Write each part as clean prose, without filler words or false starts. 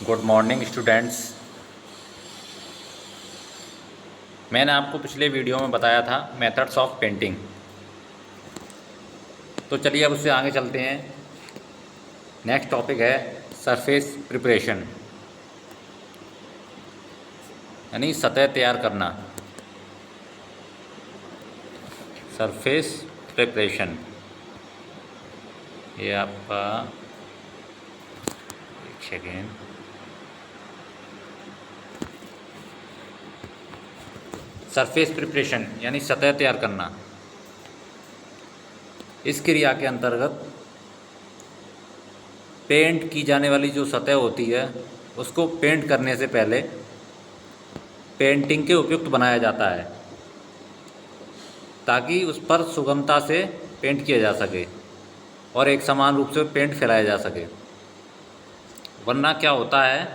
Good morning students. मैंने आपको पिछले वीडियो में बताया था मेथड्स ऑफ पेंटिंग। तो चलिए अब उससे आगे चलते हैं। नेक्स्ट टॉपिक है सरफेस प्रिपरेशन, यानी सतह तैयार करना। सरफेस प्रिपरेशन ये आपका एक सेकेंड। सरफेस प्रिपरेशन यानी सतह तैयार करना। इस क्रिया के अंतर्गत पेंट की जाने वाली जो सतह होती है उसको पेंट करने से पहले पेंटिंग के उपयुक्त बनाया जाता है ताकि उस पर सुगमता से पेंट किया जा सके और एक समान रूप से पेंट फैलाया जा सके। वरना क्या होता है,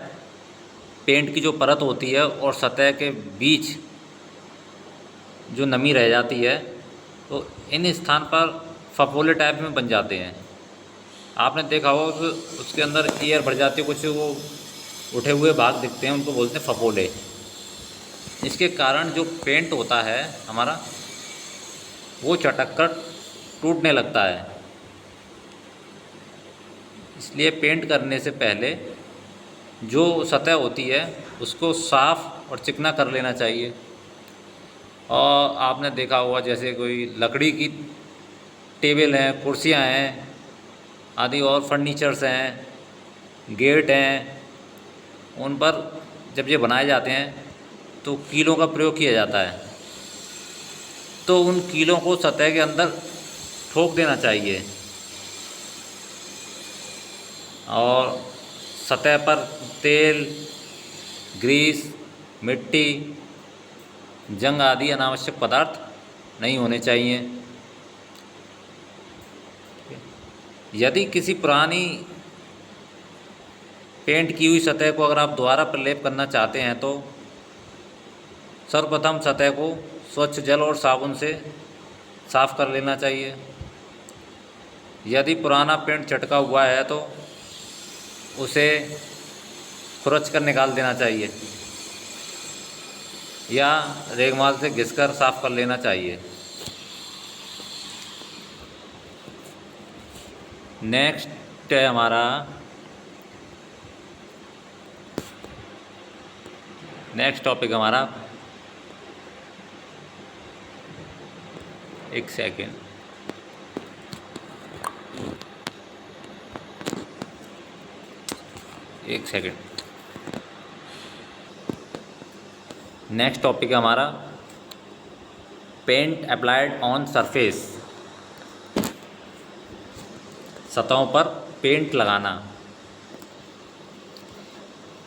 पेंट की जो परत होती है और सतह के बीच जो नमी रह जाती है तो इन स्थान पर फफोले टाइप में बन जाते हैं। आपने देखा होगा कि उसके अंदर एयर भर जाती है, कुछ वो उठे हुए भाग दिखते हैं, उनको बोलते हैं फफोले। इसके कारण जो पेंट होता है हमारा वो चटक कर टूटने लगता है। इसलिए पेंट करने से पहले जो सतह होती है उसको साफ़ और चिकना कर लेना चाहिए। और आपने देखा होगा जैसे कोई लकड़ी की टेबल हैं, कुर्सियां हैं आदि और फर्नीचर्स हैं, गेट हैं, उन पर जब ये बनाए जाते हैं तो कीलों का प्रयोग किया जाता है। तो उन कीलों को सतह के अंदर ठोक देना चाहिए और सतह पर तेल, ग्रीस, मिट्टी, जंग आदि अनावश्यक पदार्थ नहीं होने चाहिए। यदि किसी पुरानी पेंट की हुई सतह को अगर आप दोबारा प्रलेप करना चाहते हैं तो सर्वप्रथम सतह को स्वच्छ जल और साबुन से साफ़ कर लेना चाहिए। यदि पुराना पेंट चटका हुआ है तो उसे खुरच कर निकाल देना चाहिए या रेगमाल से घिसकर साफ़ कर लेना चाहिए। नेक्स्ट है हमारा नेक्स्ट टॉपिक हमारा, एक सेकेंड, नेक्स्ट टॉपिक है हमारा पेंट अप्लाइड ऑन सरफेस, सतहों पर पेंट लगाना।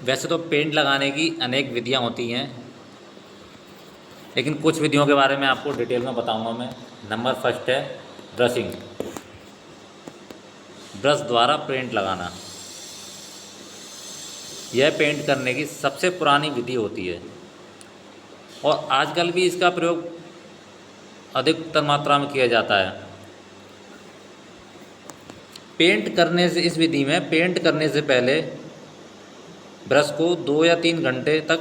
वैसे तो पेंट लगाने की अनेक विधियां होती हैं, लेकिन कुछ विधियों के बारे में आपको डिटेल में बताऊंगा मैं। नंबर फर्स्ट है ब्रशिंग, ब्रश द्वारा पेंट लगाना। यह पेंट करने की सबसे पुरानी विधि होती है और आजकल भी इसका प्रयोग अधिकतर मात्रा में किया जाता है। पेंट करने से, इस विधि में पेंट करने से पहले ब्रश को 2 या 3 घंटे तक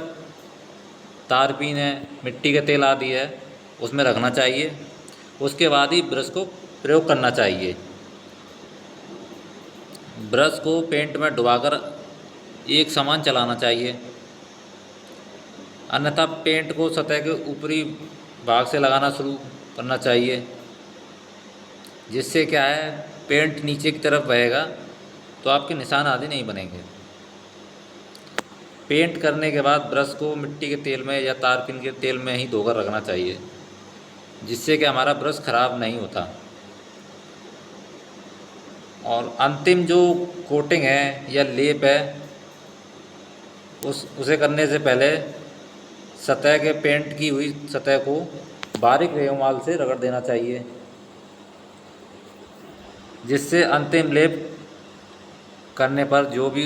तारपीन है, मिट्टी का तेल आदि है, उसमें रखना चाहिए। उसके बाद ही ब्रश को प्रयोग करना चाहिए। ब्रश को पेंट में डुबाकर एक समान चलाना चाहिए, अन्यथा पेंट को सतह के ऊपरी भाग से लगाना शुरू करना चाहिए। जिससे क्या है, पेंट नीचे की तरफ बहेगा तो आपके निशान आदि नहीं बनेंगे। पेंट करने के बाद ब्रश को मिट्टी के तेल में या तारपीन के तेल में ही धोकर रखना चाहिए, जिससे कि हमारा ब्रश खराब नहीं होता। और अंतिम जो कोटिंग है या लेप है उसे करने से पहले सतह के पेंट की हुई सतह को बारीक रेगमाल से रगड़ देना चाहिए, जिससे अंतिम लेप करने पर जो भी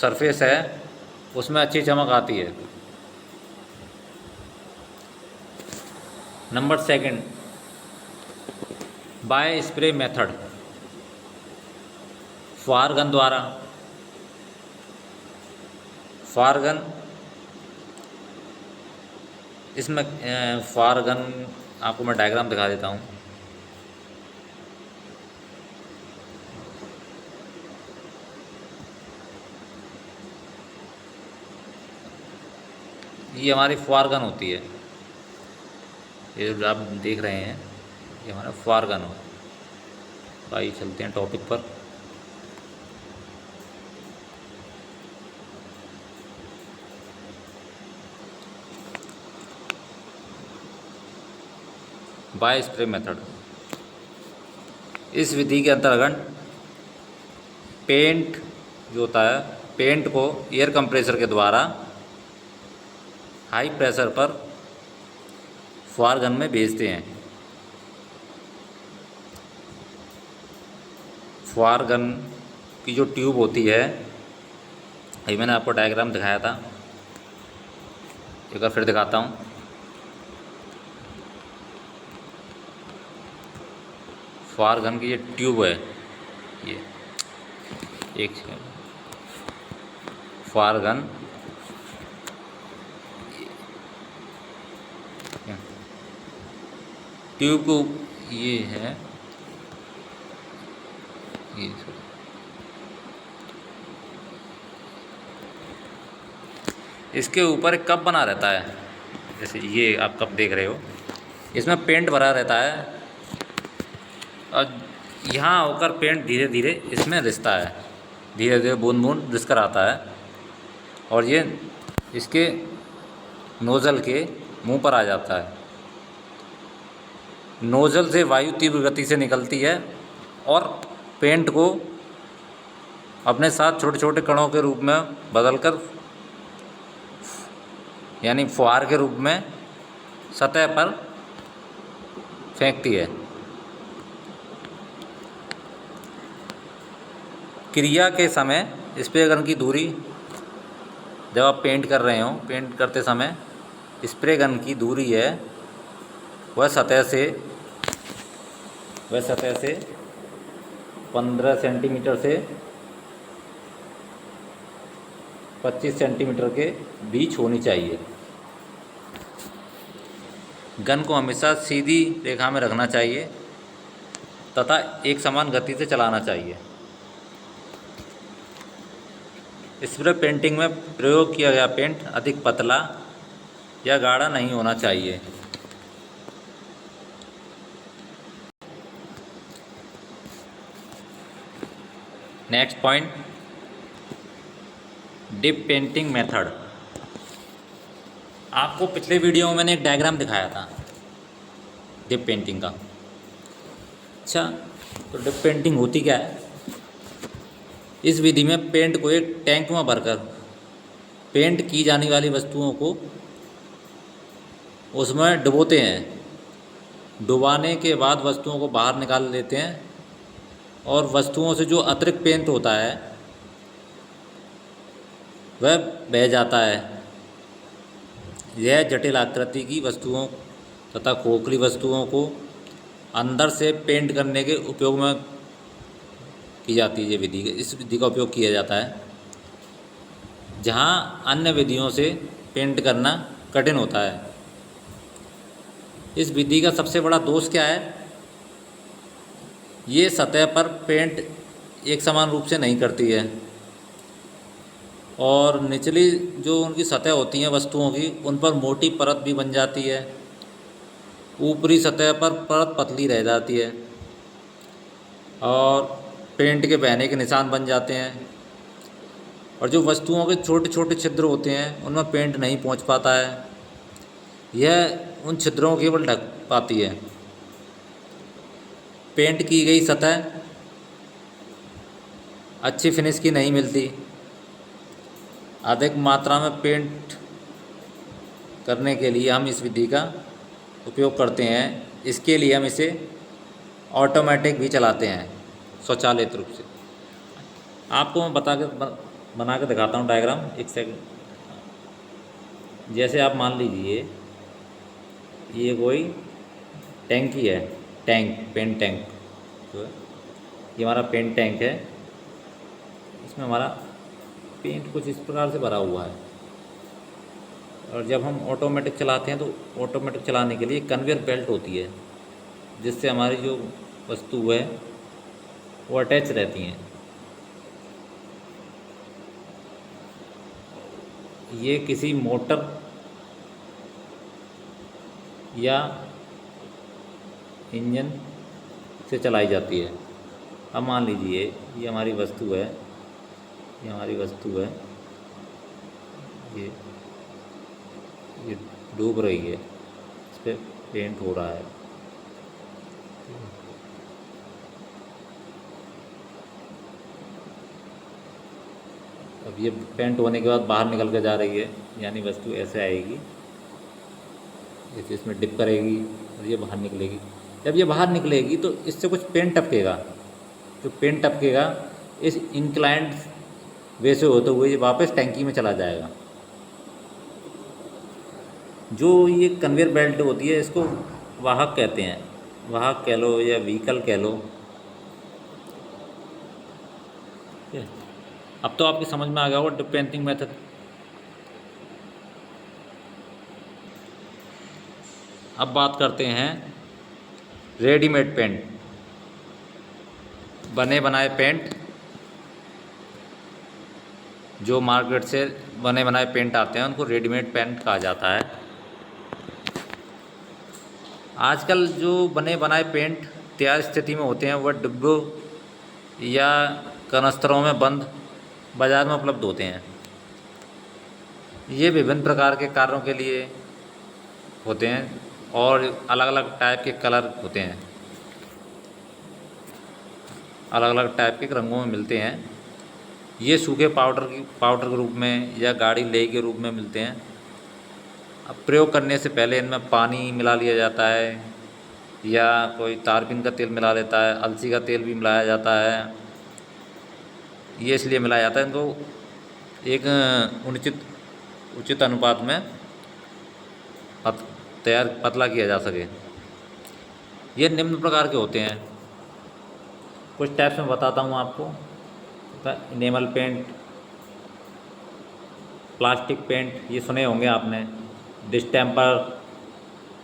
सरफेस है उसमें अच्छी चमक आती है। Number second, by spray method, फुहार गन द्वारा फार गन, इसमें फार गन आपको मैं डायग्राम दिखा देता हूँ। ये हमारी फार गन होती है, ये जो आप देख रहे हैं ये हमारा फार गन हो। तो आइए चलते हैं टॉपिक पर। बाय स्प्रे मेथड, इस विधि के अंतर्गत पेंट जो होता है, पेंट को एयर कंप्रेसर के द्वारा हाई प्रेशर पर फुहार गन में भेजते हैं। फुहार गन की जो ट्यूब होती है, ये मैंने आपको डायग्राम दिखाया था, एक बार फिर दिखाता हूँ। फुहार गन की ये ट्यूब है, ये एक फुहार गन ट्यूब को, ये है ये, इसके ऊपर एक कप बना रहता है, जैसे ये आप कप देख रहे हो, इसमें पेंट भरा रहता है और यहाँ होकर पेंट धीरे धीरे इसमें रिसता है, धीरे धीरे बूंद बूंद रिस कर आता है और ये इसके नोज़ल के मुंह पर आ जाता है। नोज़ल से वायु तीव्र गति से निकलती है और पेंट को अपने साथ छोटे छोटे कणों के रूप में बदलकर, यानी फुहार के रूप में सतह पर फेंकती है। क्रिया के समय स्प्रे गन की दूरी, जब आप पेंट कर रहे हो, पेंट करते समय स्प्रे गन की दूरी है वह सतह से 15 सेंटीमीटर से 25 सेंटीमीटर के बीच होनी चाहिए। गन को हमेशा सीधी रेखा में रखना चाहिए तथा एक समान गति से चलाना चाहिए। स्प्रे पेंटिंग में प्रयोग किया गया पेंट अधिक पतला या गाढ़ा नहीं होना चाहिए। Next point, dip painting method. आपको पिछले वीडियो में मैंने एक डायग्राम दिखाया था डिप पेंटिंग का। अच्छा, तो डिप पेंटिंग होती क्या है? इस विधि में पेंट को एक टैंक में भरकर पेंट की जाने वाली वस्तुओं को उसमें डुबोते हैं। डुबाने के बाद वस्तुओं को बाहर निकाल लेते हैं और वस्तुओं से जो अतिरिक्त पेंट होता है वह बह जाता है। यह जटिल आकृति की वस्तुओं तथा खोखली वस्तुओं को अंदर से पेंट करने के उपयोग में की जाती है। ये विधि, इस विधि का उपयोग किया जाता है जहाँ अन्य विधियों से पेंट करना कठिन होता है। इस विधि का सबसे बड़ा दोष क्या है? ये सतह पर पेंट एक समान रूप से नहीं करती है और निचली जो उनकी सतह होती हैं वस्तुओं की, उन पर मोटी परत भी बन जाती है, ऊपरी सतह पर परत पतली रह जाती है और पेंट के बहने के निशान बन जाते हैं। और जो वस्तुओं के छोटे छोटे छिद्र होते हैं उनमें पेंट नहीं पहुंच पाता है, यह उन छिद्रों को केवल ढक पाती है। पेंट की गई सतह अच्छी फिनिश की नहीं मिलती। अधिक मात्रा में पेंट करने के लिए हम इस विधि का उपयोग करते हैं। इसके लिए हम इसे ऑटोमेटिक भी चलाते हैं, स्वचालित रूप से। आपको मैं बना के दिखाता हूँ डायग्राम, एक सेकंड। जैसे आप मान लीजिए ये कोई टैंकी है, पेंट टैंक जो है, ये हमारा पेंट टैंक है। इसमें हमारा पेंट कुछ इस प्रकार से भरा हुआ है। और जब हम ऑटोमेटिक चलाते हैं तो ऑटोमेटिक चलाने के लिए कन्वेयर बेल्ट होती है, जिससे हमारी जो वस्तु है वो अटैच रहती हैं। ये किसी मोटर या इंजन से चलाई जाती है। अब मान लीजिए ये हमारी वस्तु है, ये हमारी वस्तु है, ये ये डूब रही है, इस पर पेंट हो रहा है। अब ये पेंट होने के बाद बाहर निकल के जा रही है, यानी वस्तु ऐसे आएगी, जैसे इसमें डिप करेगी और ये बाहर निकलेगी। जब ये बाहर निकलेगी तो इससे कुछ पेंट टपकेगा, जो पेंट टपकेगा इस इंक्लाइंड वे से होते हुए ये वापस टैंकी में चला जाएगा। जो ये कन्वेयर बेल्ट होती है इसको वाहक कहते हैं, वाहक कह लो या व्हीकल कह लो। अब तो आपकी समझ में आ गया होगा डिप पेंटिंग मेथड। अब बात करते हैं रेडीमेड पेंट, बने बनाए पेंट। जो मार्केट से बने बनाए पेंट आते हैं उनको रेडीमेड पेंट कहा जाता है। आजकल जो बने बनाए पेंट तैयार स्थिति में होते हैं वह डिब्बों या कनस्तरों में बंद बाज़ार में उपलब्ध होते हैं। ये विभिन्न प्रकार के कार्यों के लिए होते हैं और अलग अलग टाइप के कलर होते हैं, अलग अलग टाइप के रंगों में मिलते हैं। ये सूखे पाउडर के रूप में या गाड़ी लेई के रूप में मिलते हैं। अब प्रयोग करने से पहले इनमें पानी मिला लिया जाता है या कोई तारपीन का तेल मिला लेता है, अलसी का तेल भी मिलाया जाता है। ये इसलिए मिलाया जाता है इनको एक उचित अनुपात में पतला किया जा सके। ये निम्न प्रकार के होते हैं, कुछ टाइप्स में बताता हूँ आपको। इनेमल पेंट, प्लास्टिक पेंट, ये सुने होंगे आपने, distemper,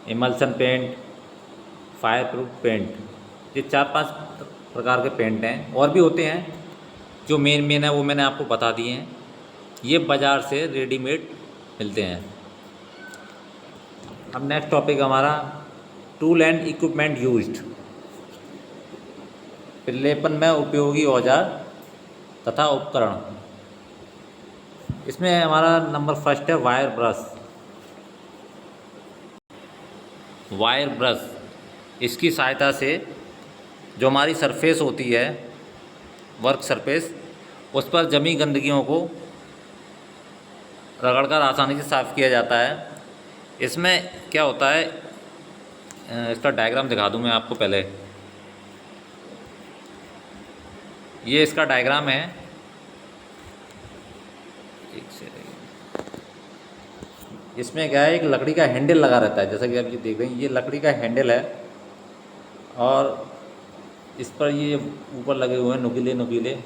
emulsion paint, fire proof paint. ये 4-5 प्रकार के पेंट हैं, और भी होते हैं। जो मेन है वो मैंने आपको बता दिए हैं। ये बाज़ार से रेडीमेड मिलते हैं। अब नेक्स्ट टॉपिक हमारा टूल एंड इक्विपमेंट यूज्ड, प्रलेपन में उपयोगी औजार तथा उपकरण। इसमें हमारा नंबर फर्स्ट है वायर ब्रश। वायर ब्रश, इसकी सहायता से जो हमारी सरफेस होती है, वर्क सरफेस, उस पर जमी गंदगियों को रगड़कर आसानी से साफ़ किया जाता है। इसमें क्या होता है, इसका डायग्राम दिखा दूं मैं आपको पहले। ये इसका डायग्राम है, एक सेकंड। इसमें क्या है, एक लकड़ी का हैंडल लगा रहता है, जैसा कि आप ये देख रहे हैं, ये लकड़ी का हैंडल है और इस पर ये ऊपर लगे हुए हैं नुकीले,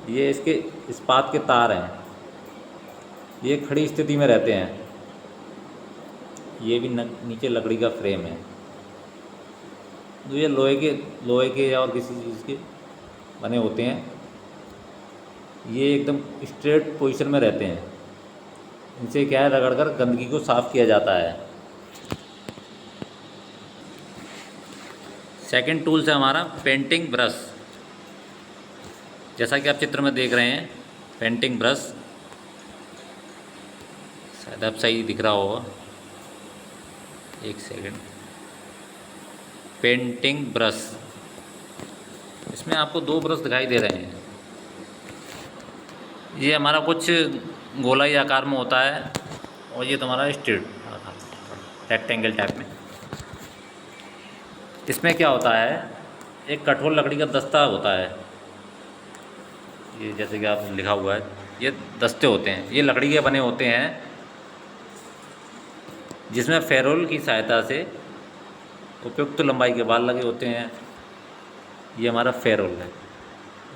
ये इसके इस्पात के तार हैं। ये खड़ी स्थिति में रहते हैं। ये भी नीचे लकड़ी का फ्रेम है। तो ये लोहे के या और किसी चीज़ के बने होते हैं। ये एकदम स्ट्रेट पोजीशन में रहते हैं। इनसे क्या है, रगड़कर गंदगी को साफ़ किया जाता है। सेकंड टूल्स है हमारा पेंटिंग ब्रश। जैसा कि आप चित्र में देख रहे हैं, पेंटिंग ब्रश, शायद अब सही दिख रहा होगा, एक सेकंड। पेंटिंग ब्रश, इसमें आपको 2 ब्रश दिखाई दे रहे हैं। ये हमारा कुछ गोलाई आकार में होता है और ये तुम्हारा स्ट्रेट रेक्टेंगल टाइप में। इसमें क्या होता है, एक कठोर लकड़ी का दस्ता होता है। ये जैसे कि आप लिखा हुआ है, ये दस्ते होते हैं। ये लकड़ी के बने होते हैं जिसमें फेरोल की सहायता से उपयुक्त लंबाई के बाल लगे होते हैं। ये हमारा फेरोल है,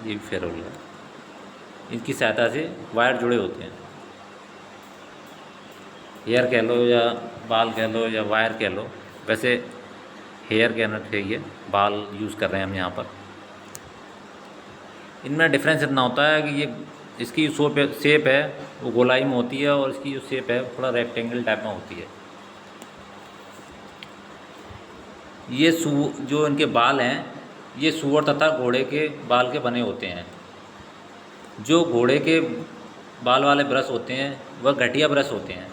ये भी फेरोल है। इनकी सहायता से वायर जुड़े होते हैं। हेयर कह लो या बाल कह लो या वायर कह लो, वैसे हेयर कहना चाहिए, बाल यूज़ कर रहे हैं हम यहाँ पर। इनमें डिफरेंस इतना होता है कि ये इसकी शेप है वो गोलाई में होती है, और इसकी जो शेप है थोड़ा रेक्टेंगल टाइप में होती है। ये जो इनके बाल हैं ये सूअर तथा घोड़े के बाल के बने होते हैं। जो घोड़े के बाल वाले ब्रश होते हैं वह घटिया ब्रश होते हैं,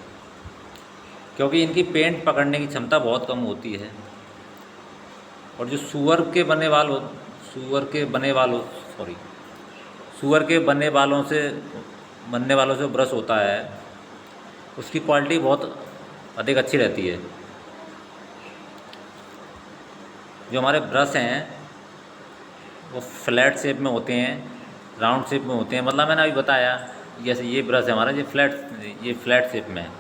क्योंकि इनकी पेंट पकड़ने की क्षमता बहुत कम होती है। और जो सूअर के बने वालों सॉरी सूअर के बनने वालों से ब्रश होता है उसकी क्वालिटी बहुत अधिक अच्छी रहती है। जो हमारे ब्रश हैं वो फ्लैट शेप में होते हैं, राउंड शेप में होते हैं। मतलब मैंने अभी बताया, जैसे ये ब्रश है हमारा, ये फ्लैट शेप में है,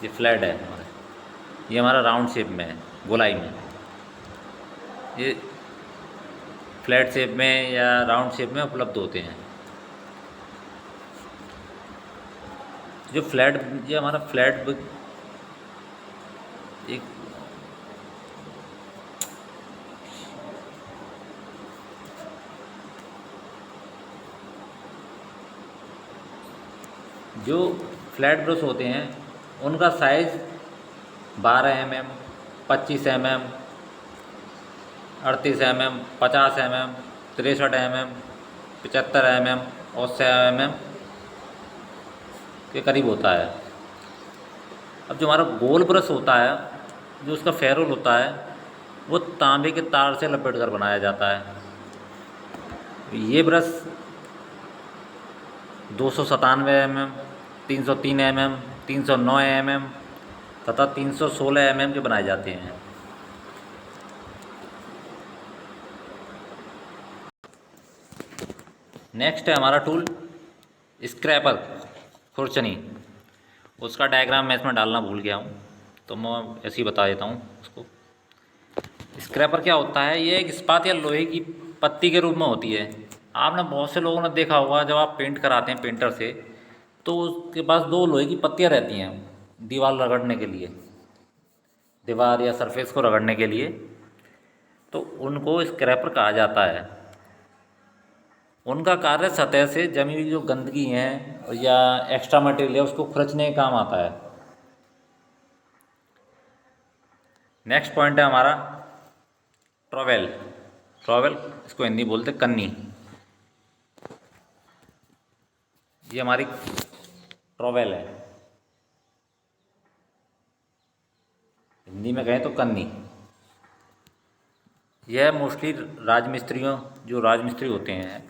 ये फ्लैट है हमारा, ये हमारा राउंड शेप में है, गोलाई में। ये फ्लैट शेप में या राउंड शेप में उपलब्ध होते हैं। ये हमारा फ्लैट एक जो फ्लैट ब्रश होते हैं उनका size 12 mm, 25 mm, 38 mm, 50 mm, 63 mm, 75 mm और 100 mm के करीब होता है। अब जो हमारा गोल ब्रश होता है, जो उसका फेरोल होता है, वो तांबे के तार से लपेट कर बनाया जाता है। ये ब्रश 297 mm, 303 mm, 309 mm तथा 316 mm के बनाए जाते हैं। नेक्स्ट है हमारा टूल स्क्रैपर, खुरचनी। उसका डायग्राम मैं इसमें डालना भूल गया हूँ, तो मैं ऐसे ही बता देता हूँ उसको। स्क्रैपर क्या होता है? ये एक इस्पात या लोहे की पत्ती के रूप में होती है। आपने बहुत से लोगों ने देखा होगा, जब आप पेंट कराते हैं पेंटर से तो उसके पास 2 लोहे की पत्तियाँ रहती हैं दीवार रगड़ने के लिए, दीवार या सरफेस को रगड़ने के लिए, तो उनको स्क्रैपर कहा जाता है। उनका कार्य सतह से जमी हुई जो गंदगी है या एक्स्ट्रा मटेरियल है उसको खुरचने के काम आता है। नेक्स्ट पॉइंट है हमारा ट्रॉवेल। ट्रॉवेल इसको हिंदी बोलते कन्नी। ये हमारी ट्रॉवेल है, हिंदी में कहें तो कन्नी। यह मोस्टली जो राजमिस्त्री होते हैं,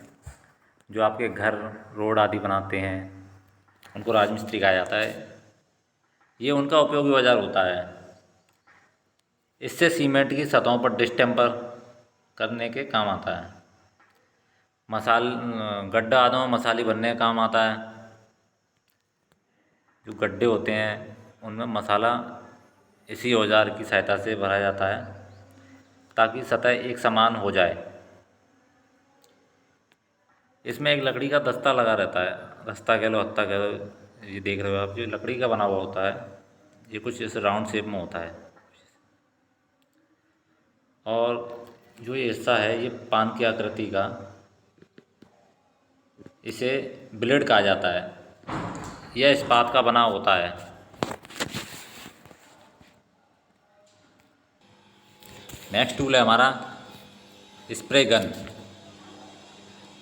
जो आपके घर रोड आदि बनाते हैं, उनको राजमिस्त्री कहा जाता है। ये उनका उपयोगी औजार होता है। इससे सीमेंट की सतहों पर डिस्टेम्पर करने के काम आता है। गड्ढा आदि में मसाले भरने का काम आता है। जो गड्ढे होते हैं उनमें मसाला इसी औजार की सहायता से भरा जाता है ताकि सतह एक समान हो जाए। इसमें एक लकड़ी का दस्ता लगा रहता है, दस्ता कह लो, हत्ता कह लो। ये देख रहे हो आप, जो लकड़ी का बना हुआ होता है, ये कुछ इस राउंड शेप में होता है। और जो ये हिस्सा है ये पान की आकृति का, इसे ब्लेड कहा जाता है। यह इस्पात का बना होता है। नेक्स्ट टूल है हमारा स्प्रे गन।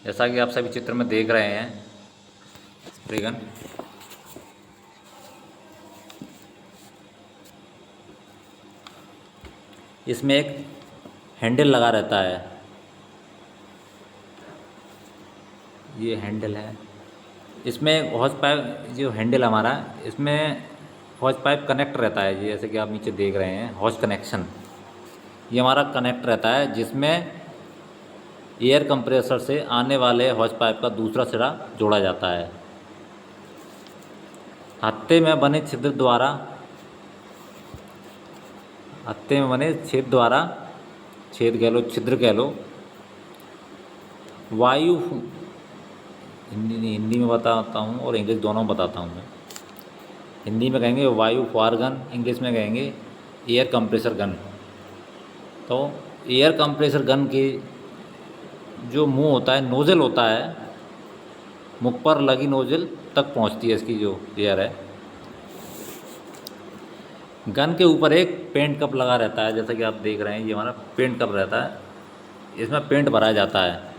जैसा कि आप सभी चित्र में देख रहे हैं, स्प्रे गन। इसमें एक हैंडल लगा रहता है, ये हैंडल है। इसमें हॉज पाइप, जो हैंडल हमारा, इसमें हॉज पाइप कनेक्ट रहता है। जैसे कि आप नीचे देख रहे हैं हॉज कनेक्शन, ये हमारा कनेक्ट रहता है, जिसमें एयर कंप्रेसर से आने वाले हॉज पाइप का दूसरा सिरा जोड़ा जाता है। हत्थे में बने छेद द्वारा छेद कह लो, छिद्र कह लो, हिंदी में बताता हूँ और इंग्लिश दोनों में बताता हूँ मैं। हिंदी में कहेंगे वायु फुहार गन, इंग्लिश में कहेंगे एयर कंप्रेसर गन। तो एयर कंप्रेसर गन की जो मुंह होता है, नोज़ल होता है, मुख पर लगी नोज़ल तक पहुंचती है इसकी जो एयर है। गन के ऊपर एक पेंट कप लगा रहता है, जैसा कि आप देख रहे हैं ये हमारा पेंट कप रहता है, इसमें पेंट भरा जाता है।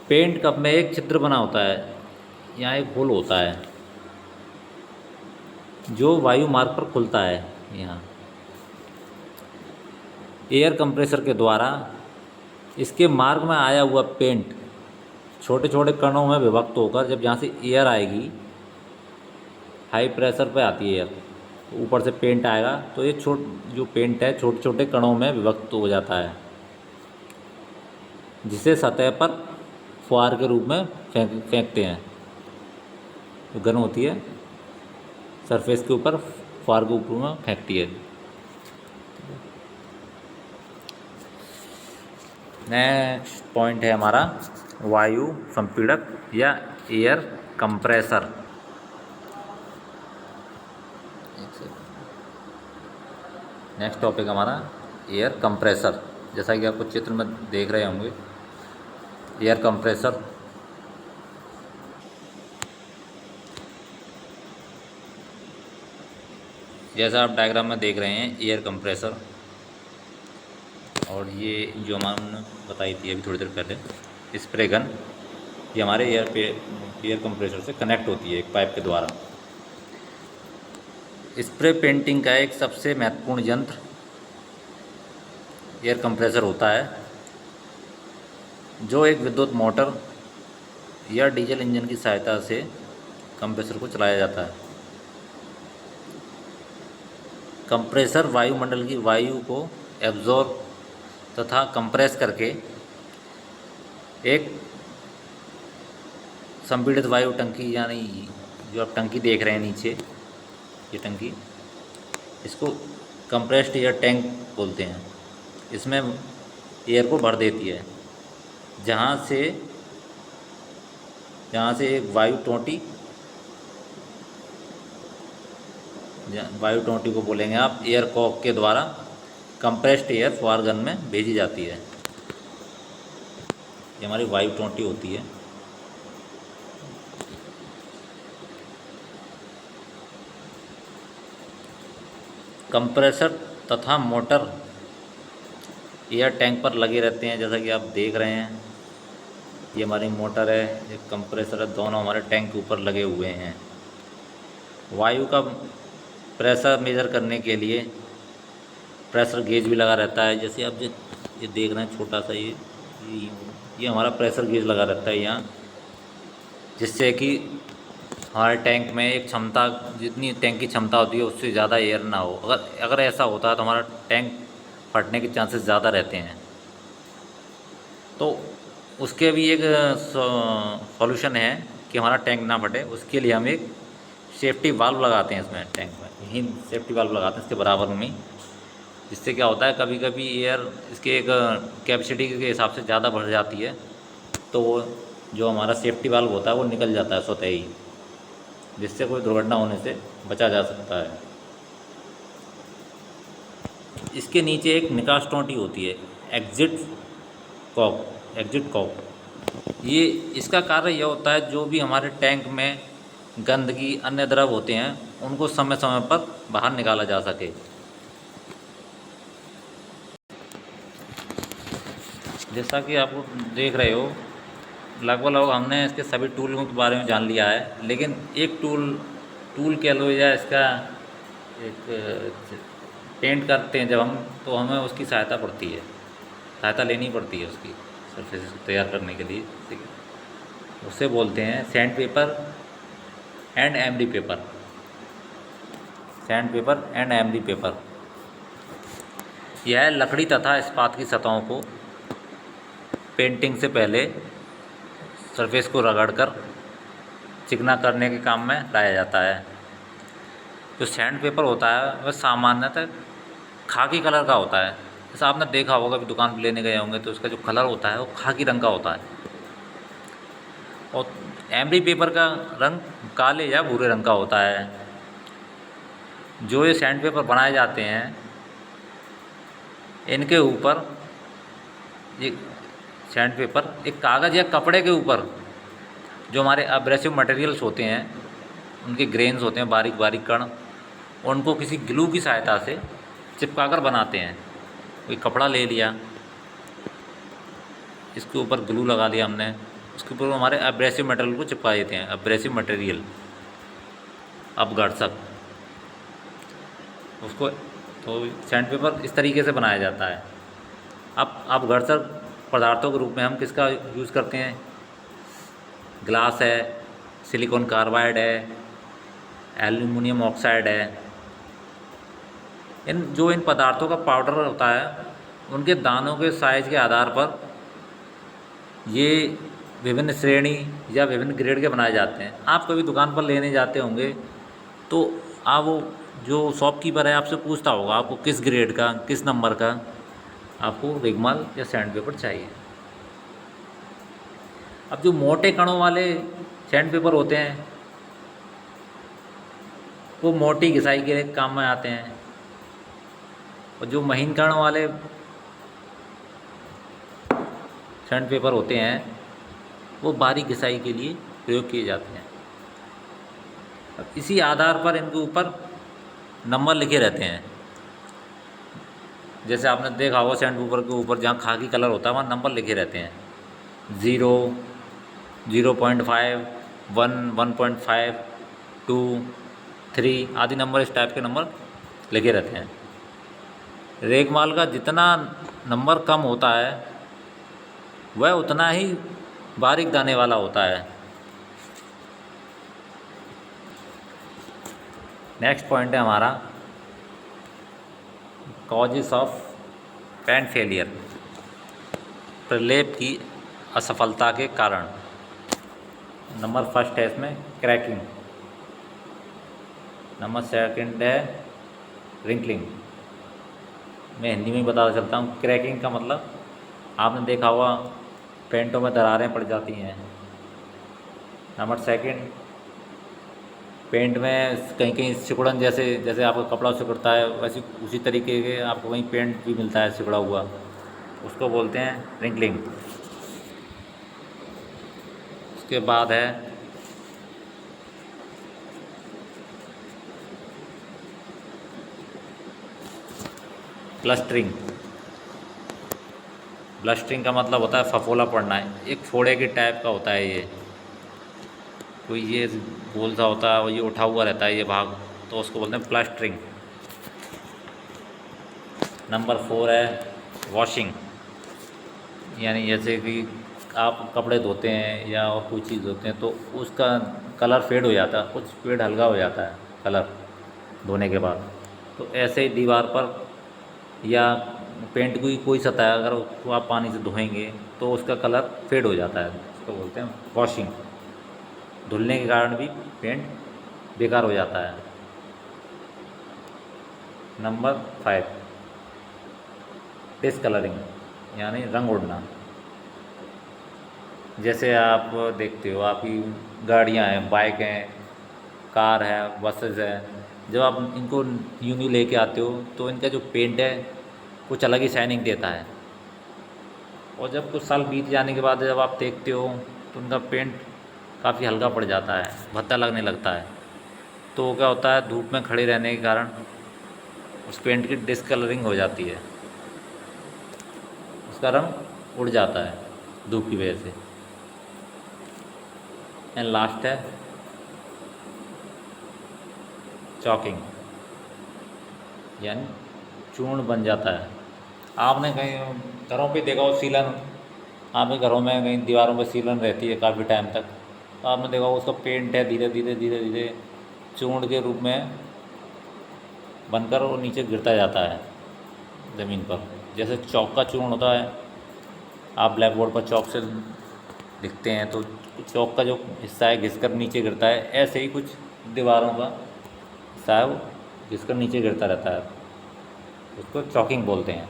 पेंट कप में एक छिद्र बना होता है, यहाँ एक होल होता है जो वायु मार्ग पर खुलता है। यहाँ एयर कंप्रेसर के द्वारा इसके मार्ग में आया हुआ पेंट छोटे छोटे कणों में विभक्त होकर, जब यहाँ से एयर आएगी, हाई प्रेशर पे आती है एयर, तो ऊपर से पेंट आएगा, तो ये जो पेंट है छोटे छोटे कणों में विभक्त हो जाता है, जिसे सतह पर फुहार के रूप में फेंकते हैं। जो गन होती है सरफेस के ऊपर फुहार के ऊपर में फेंकती है। नेक्स्ट पॉइंट है हमारा वायु संपीड़क या एयर कंप्रेसर। नेक्स्ट टॉपिक हमारा एयर कंप्रेसर। जैसा कि आपको चित्र में देख रहे होंगे, एयर कंप्रेसर जैसा आप डायग्राम में देख रहे हैं, एयर कंप्रेसर, और ये जो हमने बताई थी अभी थोड़ी देर पहले स्प्रे गन, ये हमारे एयर कंप्रेसर से कनेक्ट होती है एक पाइप के द्वारा। स्प्रे पेंटिंग का एक सबसे महत्वपूर्ण यंत्र एयर कंप्रेसर होता है, जो एक विद्युत मोटर या डीजल इंजन की सहायता से कंप्रेसर को चलाया जाता है। कंप्रेसर वायुमंडल की वायु को एब्जॉर्ब तथा कंप्रेस करके एक संपीड़ित वायु टंकी, यानी जो आप टंकी देख रहे हैं नीचे, ये टंकी, इसको कंप्रेस्ड एयर टैंक बोलते हैं। इसमें एयर को भर देती है, जहाँ से एक वायु टोंटी को बोलेंगे आप, एयर कॉक के द्वारा कंप्रेस्ड एयर फुहार गन में भेजी जाती है। ये हमारी वायु टोंटी होती है। कंप्रेसर तथा मोटर एयर टैंक पर लगे रहते हैं, जैसा कि आप देख रहे हैं। ये हमारी मोटर है, ये कंप्रेसर है, दोनों हमारे टैंक के ऊपर लगे हुए हैं। वायु का प्रेशर मेज़र करने के लिए प्रेशर गेज भी लगा रहता है। जैसे आप ये देख रहे हैं छोटा सा ये हमारा प्रेशर गेज लगा रहता है यहाँ, जिससे कि हमारे टैंक में एक क्षमता, जितनी टैंक की क्षमता होती है उससे ज़्यादा एयर ना हो। अगर ऐसा होता है तो हमारा टैंक फटने के चांसेस ज़्यादा रहते हैं। तो उसके भी एक सॉल्यूशन है कि हमारा टैंक ना फटे। उसके लिए हम एक सेफ्टी वाल्व लगाते हैं इसमें, टैंक में यही सेफ्टी वाल्व लगाते हैं इसके बराबर में, जिससे क्या होता है कभी कभी एयर इसके एक कैपेसिटी के हिसाब से ज़्यादा बढ़ जाती है, तो वो जो हमारा सेफ्टी वाल्व होता है वो निकल जाता है स्वतः ही, जिससे कोई दुर्घटना होने से बचा जा सकता है। इसके नीचे एक निकास टोंटी होती है, एग्जिट कॉक। ये इसका कार्य यह होता है, जो भी हमारे टैंक में गंदगी, अन्य द्रव होते हैं, उनको समय समय पर बाहर निकाला जा सके। जैसा कि आप देख रहे हो, लगभग हमने इसके सभी टूलों के बारे में जान लिया है, लेकिन एक टूल कह लो या इसका एक पेंट करते हैं जब हम, तो हमें उसकी सहायता लेनी पड़ती है उसकी सरफेस को तैयार करने के लिए। ठीक है, उसे बोलते हैं sand paper and MD paper. यह लकड़ी तथा इस्पात की सतहों को पेंटिंग से पहले सरफेस को रगड़कर चिकना करने के काम में लाया जाता है। जो सैंड पेपर होता है वह सामान्यतः खाकी कलर का होता है। जैसा आपने देखा होगा, अभी दुकान पर लेने गए होंगे तो उसका जो कलर होता है वो खाकी रंग का होता है। और एमरी पेपर का रंग काले या भूरे रंग का होता है। जो ये सैंड पेपर बनाए जाते हैं, इनके ऊपर ये सैंड पेपर एक कागज़ या कपड़े के ऊपर जो हमारे एब्रेसिव मटेरियल्स होते हैं, उनके ग्रेन्स होते हैं, बारीक बारीक कण, उनको किसी ग्लू की सहायता से चिपकाकर बनाते हैं। कोई कपड़ा ले लिया, इसके ऊपर ग्लू लगा दिया हमने, उसके ऊपर हमारे एब्रेसिव मटेरियल को चिपका देते हैं। एब्रेसिव मटेरियल, अपघर्षक, उसको तो सैंड पेपर इस तरीके से बनाया जाता है। अब अपघर्षक पदार्थों के रूप में हम किसका यूज़ करते हैं? ग्लास है, सिलिकॉन कार्बाइड है, एल्यूमिनियम ऑक्साइड है। इन पदार्थों का पाउडर होता है, उनके दानों के साइज़ के आधार पर ये विभिन्न श्रेणी या विभिन्न ग्रेड के बनाए जाते हैं। आप कभी दुकान पर लेने जाते होंगे तो आप वो जो शॉपकीपर है आपसे पूछता होगा आपको किस ग्रेड का, किस नंबर का आपको रिगमाल या सैंड पेपर चाहिए। अब जो मोटे कणों वाले सैंड पेपर होते हैं वो मोटी घिसाई के काम में आते हैं, और जो महीन कणों वाले सैंड पेपर होते हैं वो बारीक घिसाई के लिए प्रयोग किए जाते हैं। अब इसी आधार पर इनके ऊपर नंबर लिखे रहते हैं। जैसे आपने देखा होगा सैंड पेपर के ऊपर जहाँ खाकी कलर होता है वहाँ नंबर लिखे रहते हैं, 0, 0.5, 1, 1.5, 2, 3 आदि नंबर, इस टाइप के नंबर लिखे रहते हैं। रेगमाल का जितना नंबर कम होता है वह उतना ही बारीक दाने वाला होता है। नेक्स्ट पॉइंट है हमारा कॉजेस ऑफ पेंट फेलियर, प्रलेप की असफलता के कारण। नंबर फर्स्ट है इसमें क्रैकिंग, नंबर सेकंड है रिंकलिंग। मैं हिंदी में बता चलता हूँ। क्रैकिंग का मतलब आपने देखा होगा पेंटों में दरारें पड़ जाती हैं। नंबर सेकंड, पेंट में कहीं कहीं सिकुड़न, जैसे आपका कपड़ा सिकुड़ता है वैसे उसी तरीके के आपको वहीं पेंट भी मिलता है सिकुड़ा हुआ, उसको बोलते हैं रिंकलिंग। उसके बाद है ब्लस्टरिंग। ब्लस्टरिंग का मतलब होता है फफोला पड़ना है, एक फोड़े के टाइप का होता है। ये कोई ये गोल सा होता है और ये उठा हुआ रहता है ये भाग, तो उसको बोलते हैं प्लास्टरिंग। नंबर 4 है वॉशिंग, यानी जैसे कि आप कपड़े धोते हैं या और कोई चीज़ धोते हैं तो उसका कलर फेड हो जाता है, कुछ फेड हल्का हो जाता है कलर धोने के बाद। तो ऐसे ही दीवार पर या पेंट की कोई सतह अगर उसको आप पानी से धोएंगे तो उसका कलर फेड हो जाता है, उसको बोलते हैं वॉशिंग। धुलने के कारण भी पेंट बेकार हो जाता है। नंबर 5 डिसकलरिंग, यानी रंग उड़ना। जैसे आप देखते हो आपकी गाड़ियां हैं, बाइक हैं, कार है, बसेस है, जब आप इनको यूं लेके आते हो तो इनका जो पेंट है कुछ अलग ही शाइनिंग देता है, और जब कुछ साल बीत जाने के बाद जब आप देखते हो तो उनका पेंट काफ़ी हल्का पड़ जाता है, भद्दा लगने लगता है। तो क्या होता है, धूप में खड़े रहने के कारण उस पेंट की डिसकलरिंग हो जाती है, उसका रंग उड़ जाता है धूप की वजह से। एंड लास्ट है चॉकिंग, यानी चूर्ण बन जाता है। आपने कहीं घरों पे देखा हो सीलन, आपके घरों में कहीं दीवारों पे सीलन रहती है काफ़ी टाइम तक, तो आपने देखा हो उसका पेंट है धीरे धीरे धीरे धीरे चूर्ण के रूप में बनकर वो नीचे गिरता जाता है ज़मीन पर। जैसे चौक का चूर्ण होता है, आप ब्लैक बोर्ड पर चौक से लिखते हैं तो चौक का जो हिस्सा है घिसकर नीचे गिरता है, ऐसे ही कुछ दीवारों का हिस्सा है वो घिसकर नीचे गिरता रहता है, उसको चॉकिंग बोलते हैं।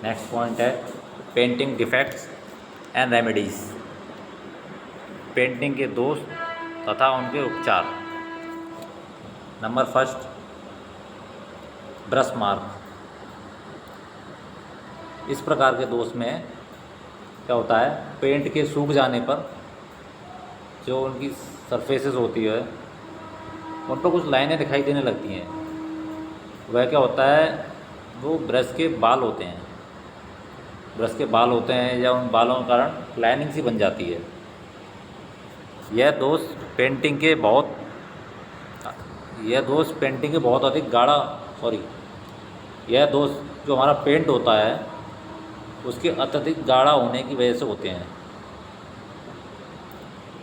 नेक्स्ट पॉइंट है painting defects and remedies, painting के दोष तथा उनके उपचार। Number first, brush mark. इस प्रकार के दोष में क्या होता है, पेंट के सूख जाने पर जो उनकी सरफेसेस होती है उन पर कुछ लाइनें दिखाई देने लगती हैं। वह क्या होता है, वो ब्रश के बाल होते हैं, ब्रश के बाल होते हैं या उन बालों के कारण लाइनिंग सी बन जाती है। यह दोष पेंटिंग के बहुत अधिक गाढ़ा यह दोष जो हमारा पेंट होता है उसके अत्यधिक गाढ़ा होने की वजह से होते हैं।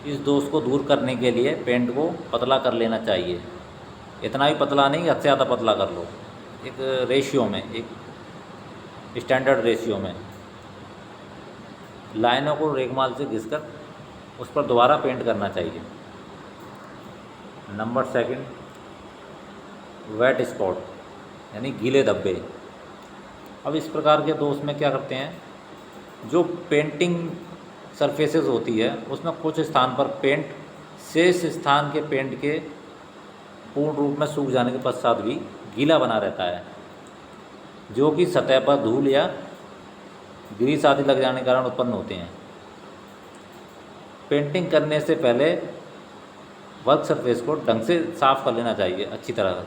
इस दोष को दूर करने के लिए पेंट को पतला कर लेना चाहिए। इतना भी पतला नहीं, हद से ज़्यादा पतला कर लो, एक रेशियो में, एक स्टैंडर्ड रेशियो में। लाइनों को रेगमाल से घिसकर उस पर दोबारा पेंट करना चाहिए। नंबर सेकंड, वेट स्पॉट यानी गीले धब्बे। अब इस प्रकार के दोष में क्या करते हैं, जो पेंटिंग सरफेसेस होती है उसमें कुछ स्थान पर पेंट शेष स्थान के पेंट के पूर्ण रूप में सूख जाने के पश्चात भी गीला बना रहता है, जो कि सतह पर धूल या ग्रीस आदि लग जाने के कारण उत्पन्न होते हैं। पेंटिंग करने से पहले वर्क सरफेस को ढंग से साफ कर लेना चाहिए अच्छी तरह।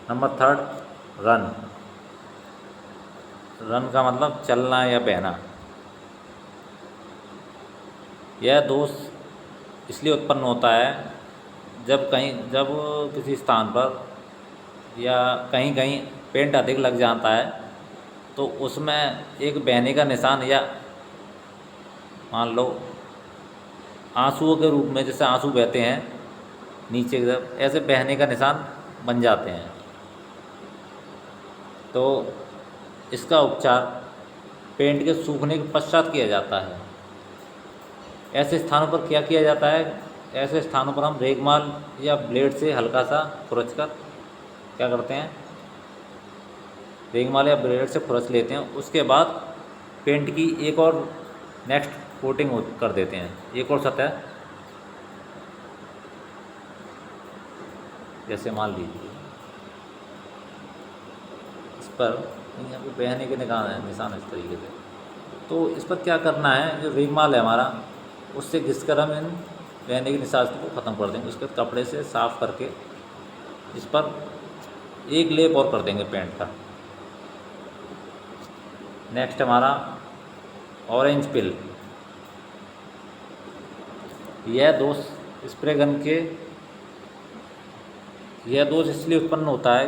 नंबर थर्ड, रन का मतलब चलना या बहना। यह दोष इसलिए उत्पन्न होता है जब किसी स्थान पर या कहीं कहीं पेंट अधिक लग जाता है तो उसमें एक बहने का निशान, या मान लो आंसुओं के रूप में, जैसे आंसू बहते हैं नीचे की तरफ, ऐसे बहने का निशान बन जाते हैं। तो इसका उपचार पेंट के सूखने के पश्चात किया जाता है। ऐसे स्थानों पर क्या किया जाता है, ऐसे स्थानों पर हम रेगमाल या ब्लेड से हल्का सा खुरच कर क्या करते हैं, रेगमाल या ब्लेड से खुरच लेते हैं। उसके बाद पेंट की एक और नेक्स्ट कोटिंग कर देते हैं, एक और सतह। जैसे मान लीजिए इस पर यहाँ पे बहने के निशान इस तरीके से, तो इस पर क्या करना है, जो रेगमाल है हमारा उससे घिसकर हम इन बहने के निशान को ख़त्म कर देंगे। उसके कपड़े से साफ़ करके इस पर एक लेप और कर देंगे पेंट का। नेक्स्ट हमारा ऑरेंज पिल। यह दोष इसलिए उत्पन्न होता है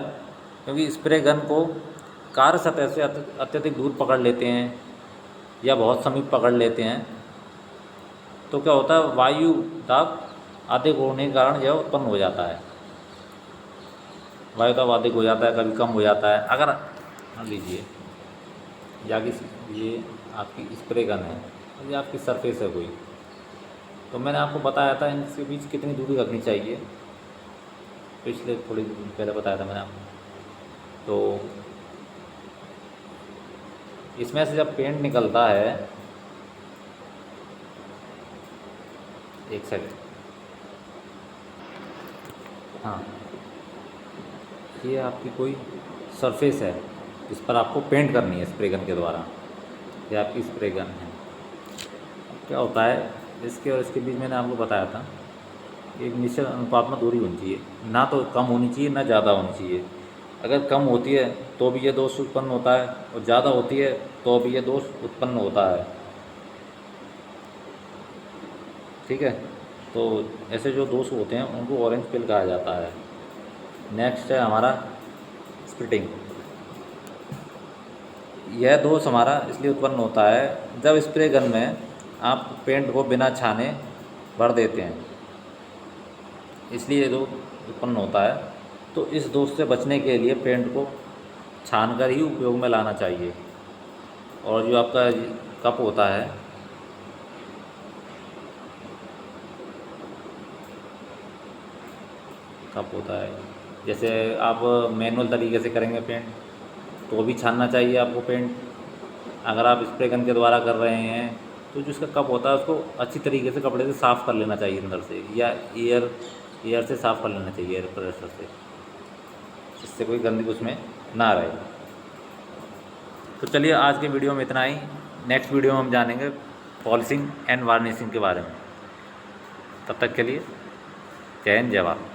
क्योंकि स्प्रे गन को कार्य सतह से अत्यधिक दूर पकड़ लेते हैं या बहुत समीप पकड़ लेते हैं। तो क्या होता है, वायु दाब अधिक होने के कारण यह उत्पन्न हो जाता है। वायु दाब अधिक हो जाता है, कभी कम हो जाता है। अगर मान लीजिए ये आपकी स्प्रे गन है, ये आपकी सरफेस है कोई, तो मैंने आपको बताया था इनके बीच कितनी दूरी रखनी चाहिए, पिछले थोड़ी देर पहले बताया था मैंने आपको। तो इसमें से जब पेंट निकलता है, एक सेकंड, हाँ, ये आपकी कोई सरफेस है जिस पर आपको पेंट करनी है स्प्रे गन के द्वारा। ये आपकी स्प्रे गन है। क्या होता है, इसके और इसके बीच मैंने आपको बताया था एक निश्चित अनुपात में दूरी होनी चाहिए, ना तो कम होनी चाहिए ना ज़्यादा होनी चाहिए। अगर कम होती है तो भी ये दोष उत्पन्न होता है और ज़्यादा होती है तो भी ये दोष उत्पन्न होता है। ठीक है, तो ऐसे जो दोष होते हैं उनको ऑरेंज पिल कहा जाता है। नेक्स्ट है हमारा स्प्लिटिंग। यह दोष हमारा इसलिए उत्पन्न होता है जब स्प्रे गन में आप पेंट को बिना छाने भर देते हैं, इसलिए ये दोष उत्पन्न होता है। तो इस दोष से बचने के लिए पेंट को छानकर ही उपयोग में लाना चाहिए। और जो आपका कप होता है, जैसे आप मैनुअल तरीके से करेंगे पेंट तो भी छानना चाहिए आपको पेंट। अगर आप स्प्रे गन के द्वारा कर रहे हैं तो जो उसका कप होता है उसको अच्छी तरीके से कपड़े से साफ़ कर लेना चाहिए अंदर से, या एयर से साफ़ कर लेना चाहिए, एयर प्रेशर से, जिससे कोई गंदगी उसमें ना रहे। तो चलिए आज के वीडियो में इतना ही। नेक्स्ट वीडियो में हम जानेंगे पॉलिशिंग एंड वार्निशिंग के बारे में। तब तक के लिए जय हिंद, जय भारत।